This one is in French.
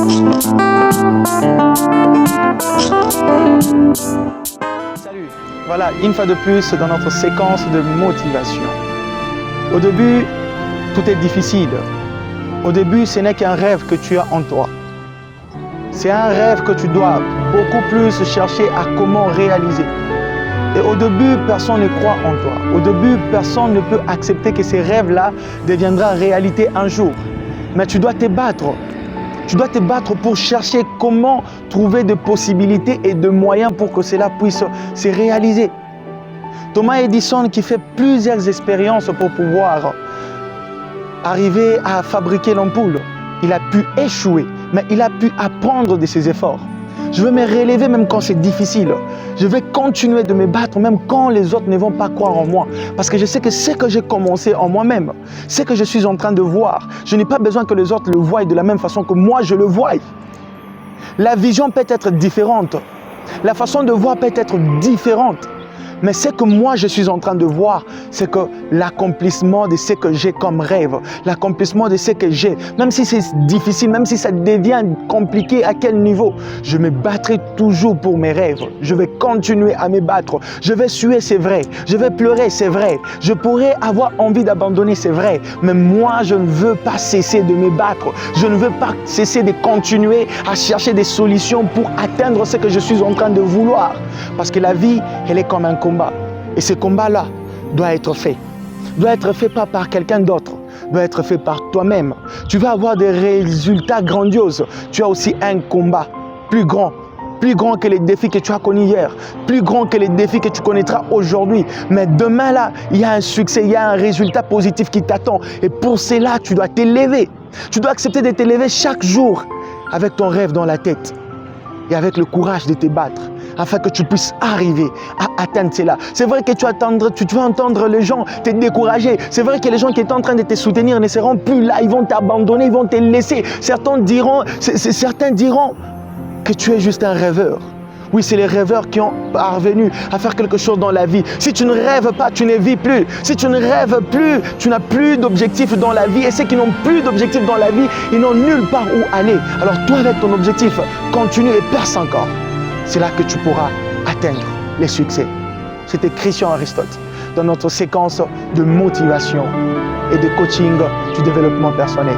Salut, voilà une fois de plus dans notre séquence de motivation. Au début, tout est difficile. Au début, ce n'est qu'un rêve que tu as en toi. C'est un rêve que tu dois beaucoup plus chercher à comment réaliser. Et au début, personne ne croit en toi. Au début, personne ne peut accepter que ces rêves-là deviendront réalité un jour. Mais tu dois te battre. Tu dois te battre pour chercher comment trouver des possibilités et des moyens pour que cela puisse se réaliser. Thomas Edison, qui fait plusieurs expériences pour pouvoir arriver à fabriquer l'ampoule, il a pu échouer, mais il a pu apprendre de ses efforts. Je veux me relever même quand c'est difficile. Je vais continuer de me battre même quand les autres ne vont pas croire en moi. Parce que je sais que ce que j'ai commencé en moi-même, ce que je suis en train de voir, je n'ai pas besoin que les autres le voient de la même façon que moi je le vois. La vision peut être différente. La façon de voir peut être différente. Mais ce que moi je suis en train de voir, c'est que l'accomplissement de ce que j'ai comme rêve, l'accomplissement de ce que j'ai, même si c'est difficile, même si ça devient compliqué à quel niveau, je me battrai toujours pour mes rêves. Je vais continuer à me battre. Je vais suer, c'est vrai. Je vais pleurer, c'est vrai. Je pourrais avoir envie d'abandonner, c'est vrai. Mais moi, je ne veux pas cesser de me battre. Je ne veux pas cesser de continuer à chercher des solutions pour atteindre ce que je suis en train de vouloir. Parce que la vie, elle est comme un combat. Et ce combat-là doit être fait. Doit être fait pas par quelqu'un d'autre. Doit être fait par toi-même. Tu vas avoir des résultats grandioses. Tu as aussi un combat plus grand que les défis que tu as connus hier, plus grand que les défis que tu connaîtras aujourd'hui. Mais demain là, il y a un succès, il y a un résultat positif qui t'attend. Et pour cela, tu dois t'élever. Tu dois accepter de t'élever chaque jour avec ton rêve dans la tête et avec le courage de te battre, afin que tu puisses arriver à atteindre cela. C'est vrai que tu vas entendre les gens te décourager. C'est vrai que les gens qui étaient en train de te soutenir ne seront plus là. Ils vont t'abandonner, ils vont te laisser. Certains diront que tu es juste un rêveur. Oui, c'est les rêveurs qui ont parvenu à faire quelque chose dans la vie. Si tu ne rêves pas, tu ne vis plus. Si tu ne rêves plus, tu n'as plus d'objectif dans la vie. Et ceux qui n'ont plus d'objectif dans la vie, ils n'ont nulle part où aller. Alors toi, avec ton objectif, continue et perce encore. C'est là que tu pourras atteindre les succès. C'était Christian Aristote dans notre séquence de motivation et de coaching du développement personnel.